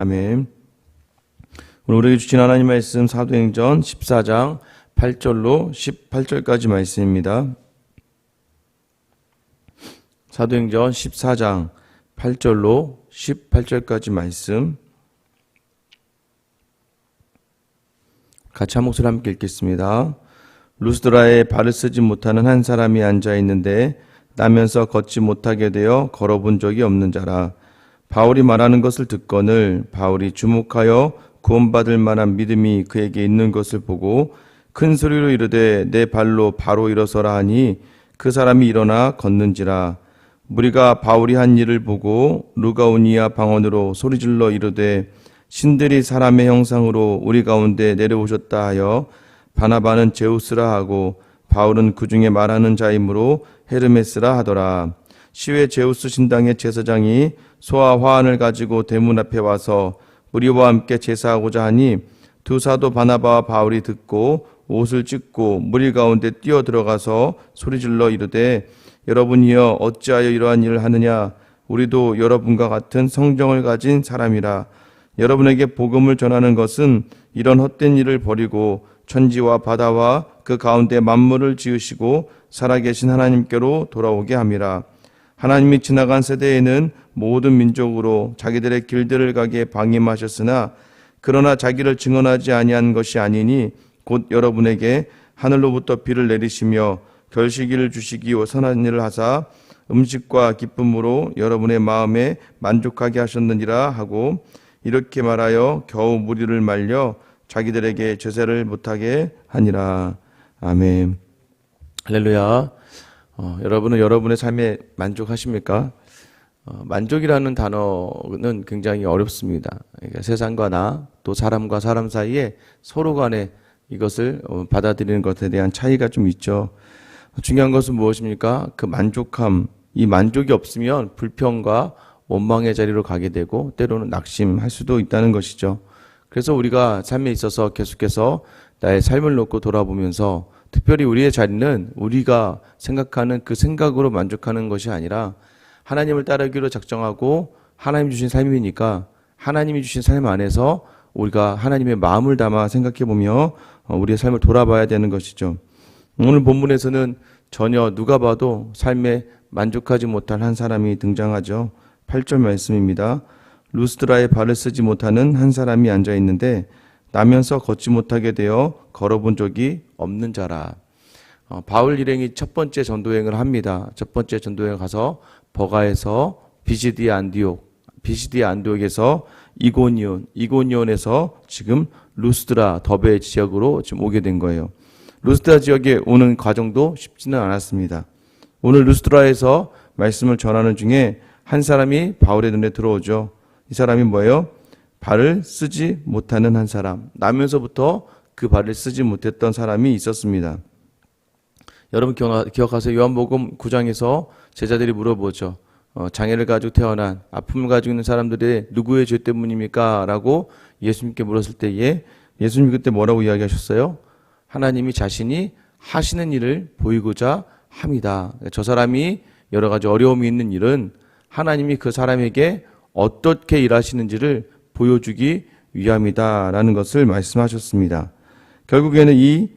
아멘. 오늘 우리에게 주신 하나님 말씀 사도행전 14장 8절로 18절까지 말씀입니다. 사도행전 14장 8절로 18절까지 말씀 같이 한 목소리 함께 읽겠습니다. 루스드라에 발을 쓰지 못하는 한 사람이 앉아 있는데 나면서 걷지 못하게 되어 걸어본 적이 없는 자라. 바울이 말하는 것을 듣거늘 바울이 주목하여 구원받을 만한 믿음이 그에게 있는 것을 보고 큰 소리로 이르되 내 발로 바로 일어서라 하니 그 사람이 일어나 걷는지라. 무리가 바울이 한 일을 보고 루가오니아 방언으로 소리질러 이르되 신들이 사람의 형상으로 우리 가운데 내려오셨다 하여 바나바는 제우스라 하고 바울은 그 중에 말하는 자이므로 헤르메스라 하더라. 시외 제우스 신당의 제사장이 소와 화환을 가지고 대문 앞에 와서 무리와 함께 제사하고자 하니 두 사도 바나바와 바울이 듣고 옷을 찢고 무리 가운데 뛰어 들어가서 소리질러 이르되 여러분이여 어찌하여 이러한 일을 하느냐. 우리도 여러분과 같은 성정을 가진 사람이라. 여러분에게 복음을 전하는 것은 이런 헛된 일을 버리고 천지와 바다와 그 가운데 만물을 지으시고 살아계신 하나님께로 돌아오게 함이라. 하나님이 지나간 세대에는 모든 민족으로 자기들의 길들을 가게 방임하셨으나 그러나 자기를 증언하지 아니한 것이 아니니 곧 여러분에게 하늘로부터 비를 내리시며 결실기를 주시기 선한 일을 하사 음식과 기쁨으로 여러분의 마음에 만족하게 하셨느니라 하고 이렇게 말하여 겨우 무리를 말려 자기들에게 제사를 못하게 하니라. 아멘. 할렐루야. 여러분은 여러분의 삶에 만족하십니까? 만족이라는 단어는 굉장히 어렵습니다. 그러니까 세상과 나, 또 사람과 사람 사이에 서로 간에 이것을 받아들이는 것에 대한 차이가 좀 있죠. 중요한 것은 무엇입니까? 그 만족함, 이 만족이 없으면 불평과 원망의 자리로 가게 되고 때로는 낙심할 수도 있다는 것이죠. 그래서 우리가 삶에 있어서 계속해서 나의 삶을 놓고 돌아보면서 특별히 우리의 자리는 우리가 생각하는 그 생각으로 만족하는 것이 아니라 하나님을 따르기로 작정하고 하나님 주신 삶이니까 하나님이 주신 삶 안에서 우리가 하나님의 마음을 담아 생각해보며 우리의 삶을 돌아봐야 되는 것이죠. 오늘 본문에서는 전혀 누가 봐도 삶에 만족하지 못한 한 사람이 등장하죠. 8절 말씀입니다. 루스드라에 발을 쓰지 못하는 한 사람이 앉아 있는데 나면서 걷지 못하게 되어 걸어본 적이 없는 자라. 바울 일행이 첫 번째 전도여행을 합니다. 첫 번째 전도여행 가서 버가에서 비시디아 안디옥에서 이고니온에서 지금 루스드라 더베 지역으로 지금 오게 된 거예요. 루스드라 지역에 오는 과정도 쉽지는 않았습니다. 오늘 루스드라에서 말씀을 전하는 중에 한 사람이 바울의 눈에 들어오죠. 이 사람이 뭐예요? 발을 쓰지 못하는 한 사람. 나면서부터 그 발을 쓰지 못했던 사람이 있었습니다. 여러분 기억하세요? 요한복음 9장에서 제자들이 물어보죠. 장애를 가지고 태어난 아픔을 가지고 있는 사람들이 누구의 죄 때문입니까? 라고 예수님께 물었을 때에 예수님 그때 뭐라고 이야기하셨어요? 하나님이 자신이 하시는 일을 보이고자 합니다. 저 사람이 여러 가지 어려움이 있는 일은 하나님이 그 사람에게 어떻게 일하시는지를 보여주기 위함이다라는 것을 말씀하셨습니다. 결국에는 이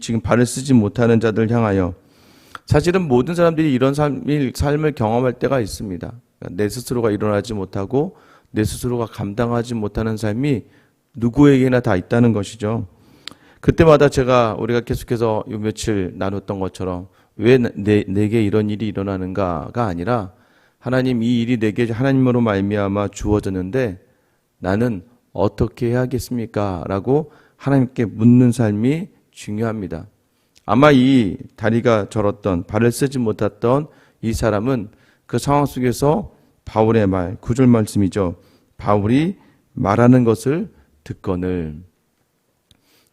지금 발을 쓰지 못하는 자들 향하여 사실은 모든 사람들이 이런 삶을 경험할 때가 있습니다. 내 스스로가 일어나지 못하고 내 스스로가 감당하지 못하는 삶이 누구에게나 다 있다는 것이죠. 그때마다 우리가 계속해서 요 며칠 나눴던 것처럼 왜 내게 이런 일이 일어나는가가 아니라 하나님 이 일이 내게 하나님으로 말미암아 주어졌는데 나는 어떻게 해야겠습니까? 라고 하나님께 묻는 삶이 중요합니다. 아마 이 다리가 저렸던 발을 쓰지 못했던 이 사람은 그 상황 속에서 바울의 말 9절 말씀이죠. 바울이 말하는 것을 듣거늘.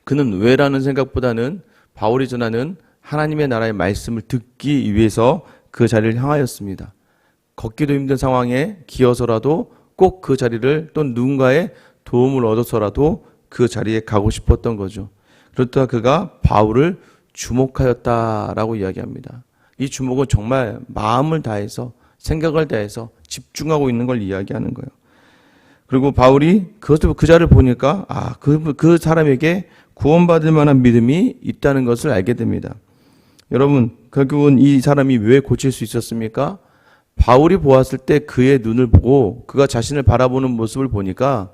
그는 왜라는 생각보다는 바울이 전하는 하나님의 나라의 말씀을 듣기 위해서 그 자리를 향하였습니다. 걷기도 힘든 상황에 기어서라도 꼭 그 자리를 또 누군가의 도움을 얻어서라도 그 자리에 가고 싶었던 거죠. 그렇다 그가 바울을 주목하였다라고 이야기합니다. 이 주목은 정말 마음을 다해서 생각을 다해서 집중하고 있는 걸 이야기하는 거예요. 그리고 바울이 그 자를 보니까 그 사람에게 구원받을 만한 믿음이 있다는 것을 알게 됩니다. 여러분, 결국은 이 사람이 왜 고칠 수 있었습니까? 바울이 보았을 때 그의 눈을 보고 그가 자신을 바라보는 모습을 보니까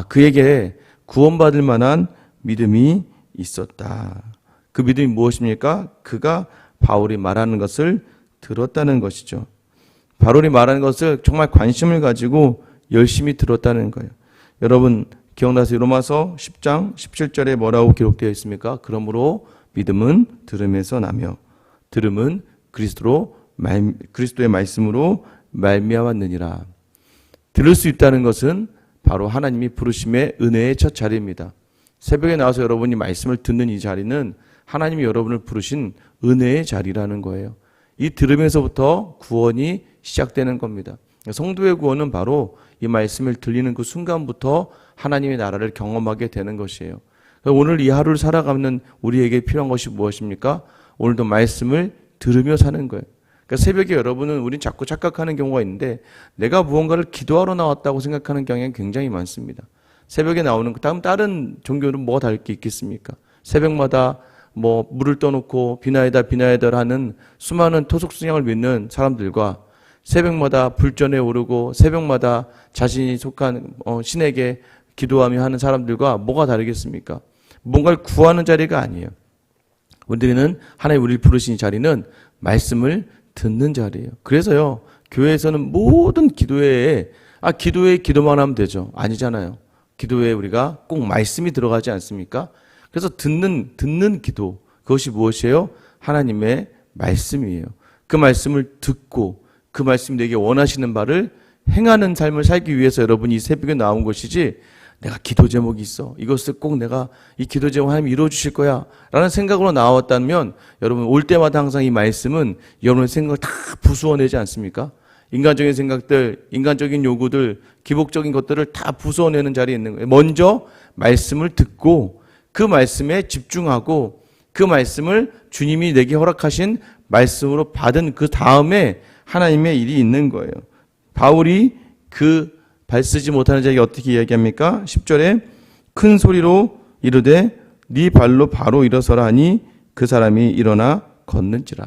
그에게 구원받을 만한 믿음이 있었다. 그 믿음이 무엇입니까? 그가 바울이 말하는 것을 들었다는 것이죠. 바울이 말하는 것을 정말 관심을 가지고 열심히 들었다는 거예요. 여러분 기억나세요? 로마서 10장 17절에 뭐라고 기록되어 있습니까? 그러므로 믿음은 들음에서 나며 들음은 그리스도의 말씀으로 말미암았느니라. 들을 수 있다는 것은 바로 하나님이 부르심의 은혜의 첫 자리입니다. 새벽에 나와서 여러분이 말씀을 듣는 이 자리는 하나님이 여러분을 부르신 은혜의 자리라는 거예요. 이 들음에서부터 구원이 시작되는 겁니다. 성도의 구원은 바로 이 말씀을 들리는 그 순간부터 하나님의 나라를 경험하게 되는 것이에요. 오늘 이 하루를 살아가는 우리에게 필요한 것이 무엇입니까? 오늘도 말씀을 들으며 사는 거예요. 그러니까 새벽에 여러분은 우린 자꾸 착각하는 경우가 있는데 내가 무언가를 기도하러 나왔다고 생각하는 경향이 굉장히 많습니다. 새벽에 나오는 다른 종교는 뭐가 다를 게 있겠습니까? 새벽마다 물을 떠놓고 비나이다 하는 수많은 토속신앙을 믿는 사람들과 새벽마다 불전에 오르고 새벽마다 자신이 속한 신에게 기도하며 하는 사람들과 뭐가 다르겠습니까? 뭔가를 구하는 자리가 아니에요. 우리는 하나님 우리를 부르신 자리는 말씀을 듣는 자리예요. 그래서요, 교회에서는 모든 기도회에 기도만 하면 되죠. 아니잖아요. 기도회에 우리가 꼭 말씀이 들어가지 않습니까? 그래서 듣는 기도, 그것이 무엇이에요? 하나님의 말씀이에요. 그 말씀을 듣고 그 말씀이 내게 원하시는 바를 행하는 삶을 살기 위해서 여러분이 이 새벽에 나온 것이지, 내가 기도 제목이 있어, 이것을 꼭 내가 이 기도 제목 하나님 이루어 주실 거야 라는 생각으로 나왔다면 여러분 올 때마다 항상 이 말씀은 여러분의 생각을 다 부수어내지 않습니까? 인간적인 생각들, 인간적인 요구들, 기복적인 것들을 다 부수어내는 자리에 있는 거예요. 먼저 말씀을 듣고 그 말씀에 집중하고 그 말씀을 주님이 내게 허락하신 말씀으로 받은 그 다음에 하나님의 일이 있는 거예요. 바울이 그 발쓰지 못하는 자에게 어떻게 이야기합니까? 10절에 큰 소리로 이르되 네 발로 바로 일어서라 하니 그 사람이 일어나 걷는지라.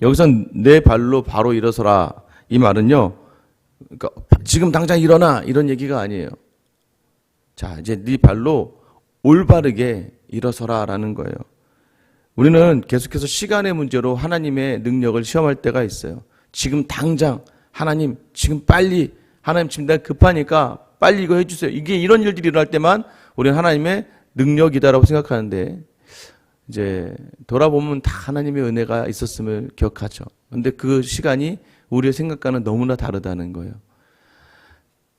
여기서 내 발로 바로 일어서라, 이 말은요, 그러니까 지금 당장 일어나 이런 얘기가 아니에요. 자, 이제 네 발로 올바르게 일어서라 라는 거예요. 우리는 계속해서 시간의 문제로 하나님의 능력을 시험할 때가 있어요. 지금 당장 하나님 지금 빨리, 하나님 지금 내가 급하니까 빨리 이거 해주세요. 이게 이런 일들이 일어날 때만 우리는 하나님의 능력이다라고 생각하는데, 이제 돌아보면 다 하나님의 은혜가 있었음을 기억하죠. 근데 그 시간이 우리의 생각과는 너무나 다르다는 거예요.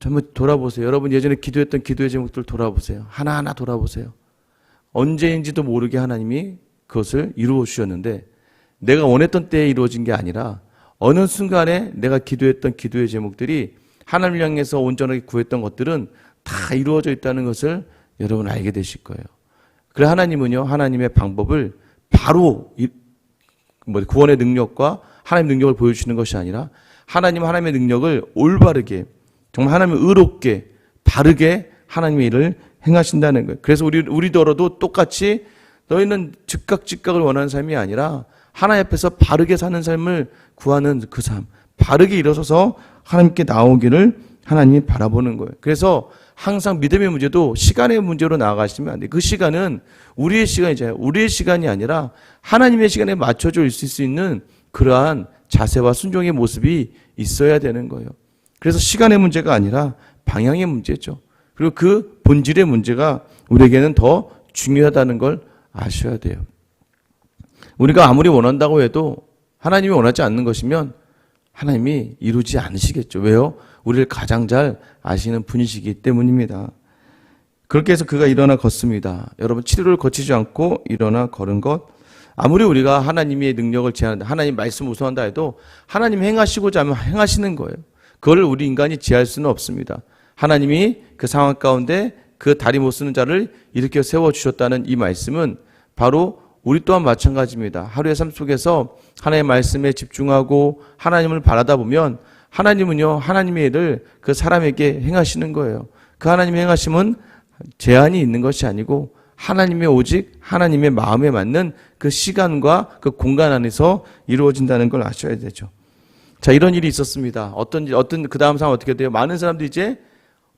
정말 돌아보세요. 여러분 예전에 기도했던 기도의 제목들 돌아보세요. 하나하나 돌아보세요. 언제인지도 모르게 하나님이 그것을 이루어 주셨는데, 내가 원했던 때에 이루어진 게 아니라 어느 순간에 내가 기도했던 기도의 제목들이 하나님을 향해서 온전하게 구했던 것들은 다 이루어져 있다는 것을 여러분 알게 되실 거예요. 그래 하나님은요, 하나님의 방법을 바로 구원의 능력과 하나님의 능력을 보여주시는 것이 아니라 하나님의 능력을 올바르게, 정말 하나님의 의롭게 바르게 하나님의 일을 행하신다는 거예요. 그래서 우리더러도 똑같이 너희는 즉각을 원하는 삶이 아니라 하나님 앞에서 바르게 사는 삶을 구하는 그 삶, 바르게 일어서서 하나님께 나오기를 하나님이 바라보는 거예요. 그래서 항상 믿음의 문제도 시간의 문제로 나아가시면 안 돼요. 그 시간은 우리의 시간이잖아요. 우리의 시간이 아니라 하나님의 시간에 맞춰져 있을 수 있는 그러한 자세와 순종의 모습이 있어야 되는 거예요. 그래서 시간의 문제가 아니라 방향의 문제죠. 그리고 그 본질의 문제가 우리에게는 더 중요하다는 걸 아셔야 돼요. 우리가 아무리 원한다고 해도 하나님이 원하지 않는 것이면 하나님이 이루지 않으시겠죠. 왜요? 우리를 가장 잘 아시는 분이시기 때문입니다. 그렇게 해서 그가 일어나 걷습니다. 여러분, 치료를 거치지 않고 일어나 걸은 것, 아무리 우리가 하나님의 능력을 제한한다, 하나님 말씀 우선한다 해도 하나님 행하시고자 하면 행하시는 거예요. 그걸 우리 인간이 지할 수는 없습니다. 하나님이 그 상황 가운데 그 다리 못 쓰는 자를 일으켜 세워주셨다는 이 말씀은 바로 우리 또한 마찬가지입니다. 하루의 삶 속에서 하나님의 말씀에 집중하고 하나님을 바라다 보면 하나님은요, 하나님의 일을 그 사람에게 행하시는 거예요. 그 하나님의 행하심은 제한이 있는 것이 아니고 하나님의 오직 하나님의 마음에 맞는 그 시간과 그 공간 안에서 이루어진다는 걸 아셔야 되죠. 자, 이런 일이 있었습니다. 어떤 그 다음 상황 어떻게 돼요? 많은 사람들이 이제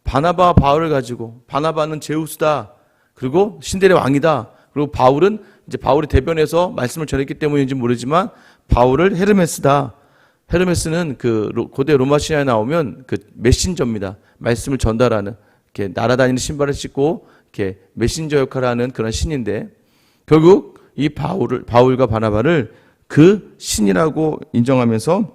바나바와 바울을 가지고, 바나바는 제우스다, 그리고 신들의 왕이다, 그리고 바울은 이제 바울이 대변해서 말씀을 전했기 때문인지 모르지만 바울을 헤르메스다. 헤르메스는 그 고대 로마 신화에 나오면 그 메신저입니다. 말씀을 전달하는, 이렇게 날아다니는 신발을 신고 이렇게 메신저 역할을 하는 그런 신인데, 결국 이 바울과 바나바를 그 신이라고 인정하면서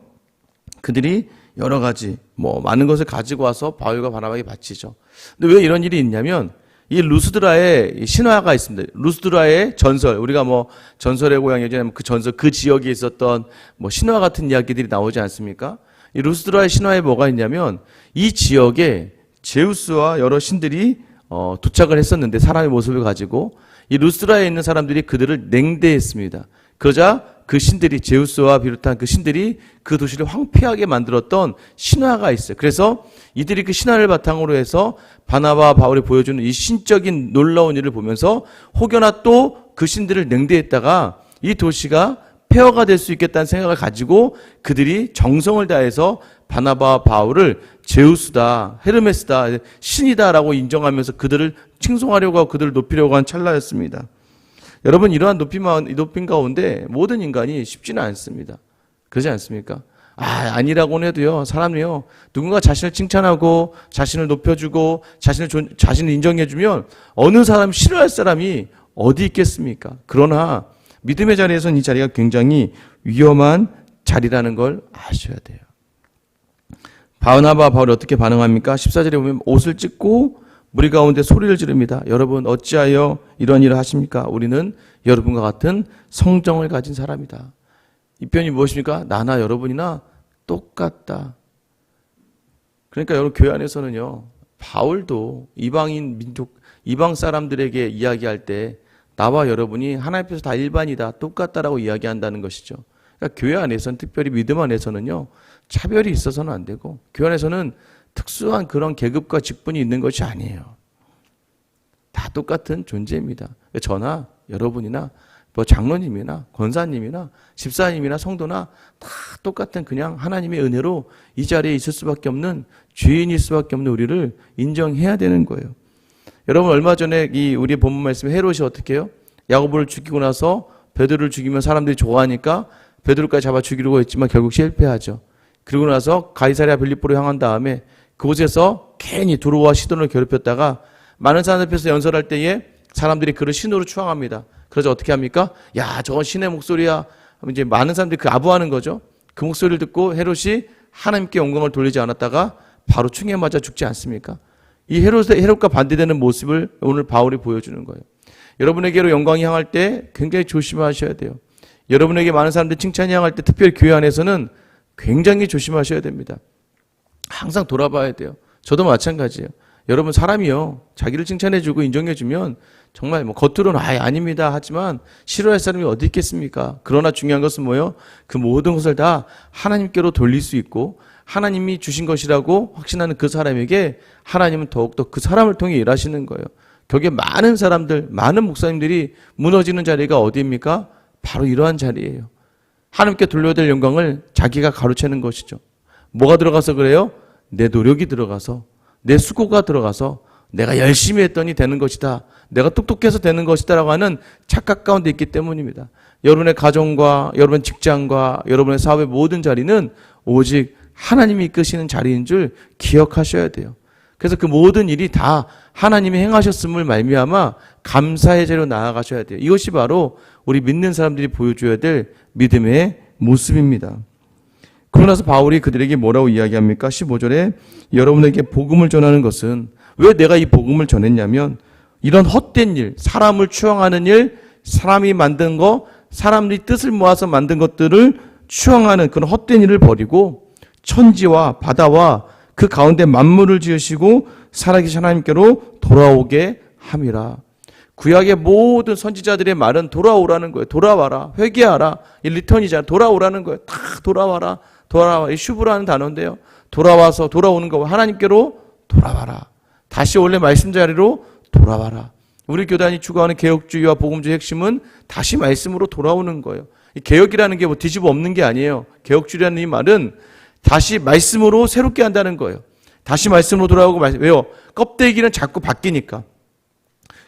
그들이 여러 가지 많은 것을 가지고 와서 바울과 바나바에게 바치죠. 근데 왜 이런 일이 있냐면 이 루스드라의 신화가 있습니다. 루스드라의 전설, 우리가 전설의 고향 예전에 그 전설, 그 지역에 있었던 신화 같은 이야기들이 나오지 않습니까? 이 루스드라의 신화에 뭐가 있냐면 이 지역에 제우스와 여러 신들이 도착을 했었는데, 사람의 모습을 가지고 이 루스드라에 있는 사람들이 그들을 냉대했습니다. 그러자 그 신들이, 제우스와 비롯한 그 신들이 그 도시를 황폐하게 만들었던 신화가 있어요. 그래서 이들이 그 신화를 바탕으로 해서 바나바와 바울이 보여주는 이 신적인 놀라운 일을 보면서 혹여나 또 그 신들을 냉대했다가 이 도시가 폐허가 될 수 있겠다는 생각을 가지고 그들이 정성을 다해서 바나바와 바울을 제우스다, 헤르메스다, 신이다라고 인정하면서 그들을 칭송하려고 하고 그들을 높이려고 한 찰나였습니다. 여러분, 이러한 높임 가운데 모든 인간이 쉽지는 않습니다. 그러지 않습니까? 아니라고는 해도요, 사람이요, 누군가 자신을 칭찬하고 자신을 높여주고 자신을 인정해주면 어느 사람 싫어할 사람이 어디 있겠습니까? 그러나 믿음의 자리에서는 이 자리가 굉장히 위험한 자리라는 걸 아셔야 돼요. 바나바와 바울이 어떻게 반응합니까? 14절에 보면 옷을 찢고 무리 가운데 소리를 지릅니다. 여러분, 어찌하여 이런 일을 하십니까? 우리는 여러분과 같은 성정을 가진 사람이다. 이 표현이 무엇입니까? 나나 여러분이나 똑같다. 그러니까 여러분, 교회 안에서는요, 바울도 이방인 민족, 이방 사람들에게 이야기할 때 나와 여러분이 하나님 앞에서 다 일반이다, 똑같다라고 이야기한다는 것이죠. 그러니까 교회 안에서는, 특별히 믿음 안에서는요, 차별이 있어서는 안 되고, 교회 안에서는 특수한 그런 계급과 직분이 있는 것이 아니에요. 다 똑같은 존재입니다. 저나 여러분이나 장로님이나 권사님이나 집사님이나 성도나 다 똑같은 그냥 하나님의 은혜로 이 자리에 있을 수밖에 없는 죄인일 수밖에 없는 우리를 인정해야 되는 거예요. 여러분, 얼마 전에 우리 본문 말씀에 헤롯이 어떻게 해요? 야고보를 죽이고 나서 베드로를 죽이면 사람들이 좋아하니까 베드로까지 잡아 죽이려고 했지만 결국 실패하죠. 그리고 나서 가이사랴 빌립보로 향한 다음에 그곳에서 괜히 두로와 시돈을 괴롭혔다가 많은 사람들 앞에서 연설할 때에 사람들이 그를 신으로 추앙합니다. 그래서 어떻게 합니까? 야, 저건 신의 목소리야. 이제 많은 사람들이 그 아부하는 거죠. 그 목소리를 듣고 헤롯이 하나님께 영광을 돌리지 않았다가 바로 충에 맞아 죽지 않습니까? 이 헤롯과 반대되는 모습을 오늘 바울이 보여주는 거예요. 여러분에게로 영광이 향할 때 굉장히 조심하셔야 돼요. 여러분에게 많은 사람들이 칭찬이 향할 때, 특별히 교회 안에서는 굉장히 조심하셔야 됩니다. 항상 돌아봐야 돼요. 저도 마찬가지예요. 여러분, 사람이요, 자기를 칭찬해주고 인정해주면 정말 겉으로는 아닙니다 하지만 싫어할 사람이 어디 있겠습니까? 그러나 중요한 것은 뭐예요? 그 모든 것을 다 하나님께로 돌릴 수 있고 하나님이 주신 것이라고 확신하는 그 사람에게 하나님은 더욱더 그 사람을 통해 일하시는 거예요. 거기에 많은 사람들, 많은 목사님들이 무너지는 자리가 어디입니까? 바로 이러한 자리예요. 하나님께 돌려야 될 영광을 자기가 가로채는 것이죠. 뭐가 들어가서 그래요? 내 노력이 들어가서, 내 수고가 들어가서 내가 열심히 했더니 되는 것이다, 내가 똑똑해서 되는 것이다 라고 하는 착각 가운데 있기 때문입니다. 여러분의 가정과 여러분의 직장과 여러분의 사업의 모든 자리는 오직 하나님이 이끄시는 자리인 줄 기억하셔야 돼요. 그래서 그 모든 일이 다 하나님이 행하셨음을 말미암아 감사의 자리로 나아가셔야 돼요. 이것이 바로 우리 믿는 사람들이 보여줘야 될 믿음의 모습입니다. 그러고 나서 바울이 그들에게 뭐라고 이야기합니까? 15절에 여러분에게 복음을 전하는 것은, 왜 내가 이 복음을 전했냐면 이런 헛된 일, 사람을 추앙하는 일, 사람이 만든 거, 사람들이 뜻을 모아서 만든 것들을 추앙하는 그런 헛된 일을 버리고 천지와 바다와 그 가운데 만물을 지으시고 살아계신 하나님께로 돌아오게 함이라. 구약의 모든 선지자들의 말은 돌아오라는 거예요. 돌아와라, 회개하라. 이 리턴이잖아요. 돌아오라는 거예요. 다 돌아와라, 돌아와. 이 슈브라는 단어인데요. 돌아오는 거. 하나님께로 돌아와라. 다시 원래 말씀 자리로 돌아와라. 우리 교단이 추구하는 개혁주의와 복음주의 핵심은 다시 말씀으로 돌아오는 거예요. 개혁이라는 게 뭐 뒤집어 엎는 게 아니에요. 개혁주의라는 이 말은 다시 말씀으로 새롭게 한다는 거예요. 다시 말씀으로 돌아오고, 왜요? 껍데기는 자꾸 바뀌니까.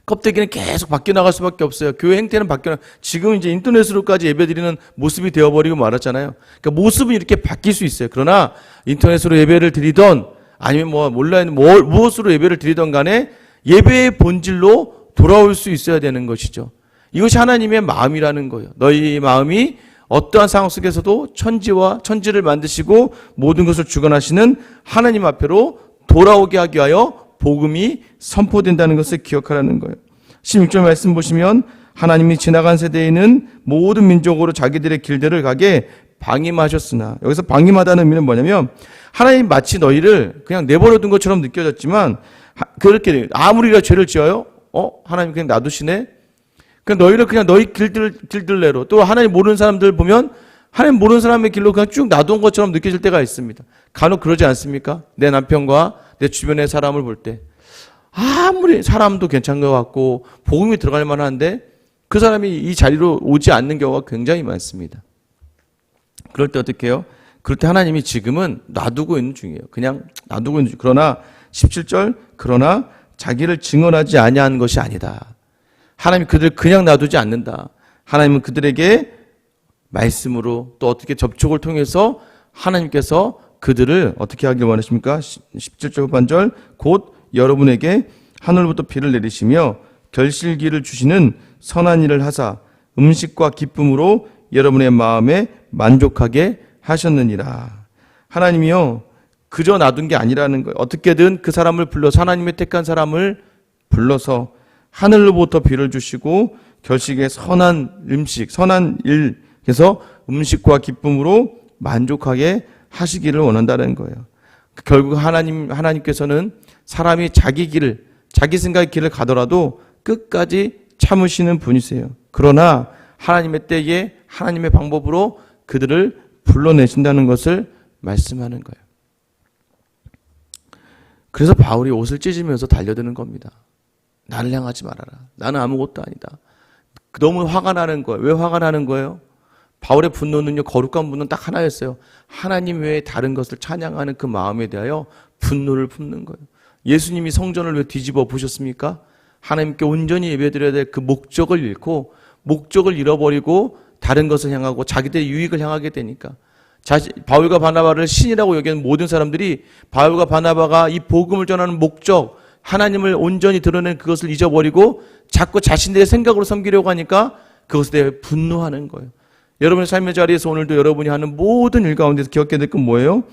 껍데기는 계속 바뀌어 나갈 수밖에 없어요. 교회 행태는 지금 이제 인터넷으로까지 예배드리는 모습이 되어버리고 말았잖아요. 그러니까 모습은 이렇게 바뀔 수 있어요. 그러나 인터넷으로 예배를 드리던 아니면 무엇으로 예배를 드리던 간에 예배의 본질로 돌아올 수 있어야 되는 것이죠. 이것이 하나님의 마음이라는 거예요. 너희 마음이 어떠한 상황 속에서도 천지를 만드시고 모든 것을 주관하시는 하나님 앞으로 돌아오게 하기 위하여 복음이 선포된다는 것을 기억하라는 거예요. 16절 말씀 보시면 하나님이 지나간 세대에는 모든 민족으로 자기들의 길들을 가게 방임하셨으나, 여기서 방임하다는 의미는 뭐냐면 하나님 마치 너희를 그냥 내버려 둔 것처럼 느껴졌지만 그렇게 아무리가 죄를 지어요? 하나님 그냥 놔두시네? 그냥 너희를 그냥 너희 길들내로, 또 하나님 모르는 사람들 보면 하나님 모르는 사람의 길로 그냥 쭉 놔둔 것처럼 느껴질 때가 있습니다. 간혹 그러지 않습니까? 내 남편과 내 주변의 사람을 볼 때 아무리 사람도 괜찮은 것 같고 복음이 들어갈 만한데 그 사람이 이 자리로 오지 않는 경우가 굉장히 많습니다. 그럴 때 어떻게 해요? 그럴 때 하나님이 지금은 놔두고 있는 중이에요. 그냥 놔두고 있는 중. 그러나 17절, 그러나 자기를 증언하지 아니한 것이 아니다. 하나님이 그들을 그냥 놔두지 않는다. 하나님은 그들에게 말씀으로 또 어떻게 접촉을 통해서 하나님께서 그들을 어떻게 하길 원하십니까? 17절 후반절, 곧 여러분에게 하늘부터 비를 내리시며 결실기를 주시는 선한 일을 하사 음식과 기쁨으로 여러분의 마음에 만족하게 하셨느니라. 하나님이요, 그저 놔둔 게 아니라는 거예요. 어떻게든 그 사람을 불러서, 하나님의 택한 사람을 불러서 하늘로부터 비를 주시고 결실기에 선한 음식, 선한 일 해서 음식과 기쁨으로 만족하게 하시기를 원한다는 거예요. 결국 하나님께서는 사람이 자기 길을, 자기 생각의 길을 가더라도 끝까지 참으시는 분이세요. 그러나 하나님의 때에 하나님의 방법으로 그들을 불러내신다는 것을 말씀하는 거예요. 그래서 바울이 옷을 찢으면서 달려드는 겁니다. 나를 향하지 말아라. 나는 아무것도 아니다. 너무 화가 나는 거예요. 왜 화가 나는 거예요? 바울의 분노는요, 거룩한 분노는 딱 하나였어요. 하나님 외에 다른 것을 찬양하는 그 마음에 대하여 분노를 품는 거예요. 예수님이 성전을 왜 뒤집어 보셨습니까? 하나님께 온전히 예배드려야 될 그 목적을 잃고, 목적을 잃어버리고 다른 것을 향하고 자기들의 유익을 향하게 되니까. 바울과 바나바를 신이라고 여기는 모든 사람들이 바울과 바나바가 이 복음을 전하는 목적, 하나님을 온전히 드러낸 그것을 잊어버리고 자꾸 자신들의 생각으로 섬기려고 하니까 그것에 대해 분노하는 거예요. 여러분의 삶의 자리에서 오늘도 여러분이 하는 모든 일 가운데서 기억해야 될 건 뭐예요?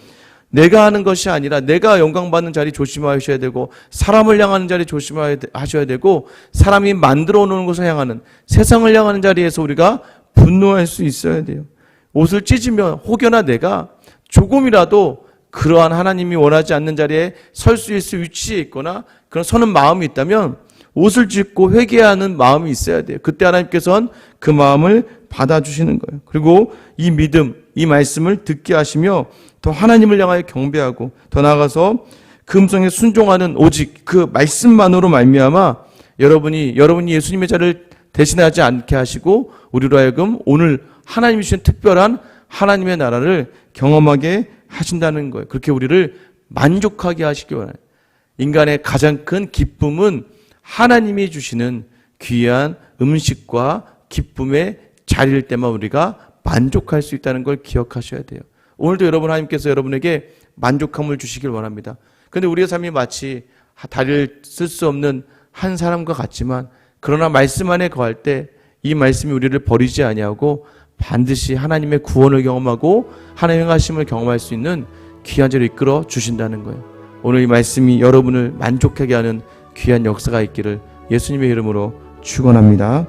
내가 하는 것이 아니라 내가 영광받는 자리 조심하셔야 되고, 사람을 향하는 자리 조심하셔야 되고, 사람이 만들어 놓은 것을 향하는, 세상을 향하는 자리에서 우리가 분노할 수 있어야 돼요. 옷을 찢으면 혹여나 내가 조금이라도 그러한 하나님이 원하지 않는 자리에 설 수 있을 위치에 있거나 그런 서는 마음이 있다면 옷을 찢고 회개하는 마음이 있어야 돼요. 그때 하나님께서는 그 마음을 받아주시는 거예요. 그리고 이 믿음, 이 말씀을 듣게 하시며 더 하나님을 향하여 경배하고 더 나아가서 그 음성에 순종하는 오직 그 말씀만으로 말미암아 여러분이 예수님의 자를 대신하지 않게 하시고 우리로 하여금 오늘 하나님이 주신 특별한 하나님의 나라를 경험하게 하신다는 거예요. 그렇게 우리를 만족하게 하시기 원해요. 인간의 가장 큰 기쁨은 하나님이 주시는 귀한 음식과 기쁨의 자리일 때만 우리가 만족할 수 있다는 걸 기억하셔야 돼요. 오늘도 하나님께서 여러분에게 만족함을 주시길 원합니다. 그런데 우리의 삶이 마치 다리를 쓸 수 없는 한 사람과 같지만, 그러나 말씀 안에 거할 때 이 말씀이 우리를 버리지 아니하고 반드시 하나님의 구원을 경험하고 하나님의 행하심을 경험할 수 있는 귀한 자리로 이끌어 주신다는 거예요. 오늘 이 말씀이 여러분을 만족하게 하는 귀한 역사가 있기를 예수님의 이름으로 축원합니다.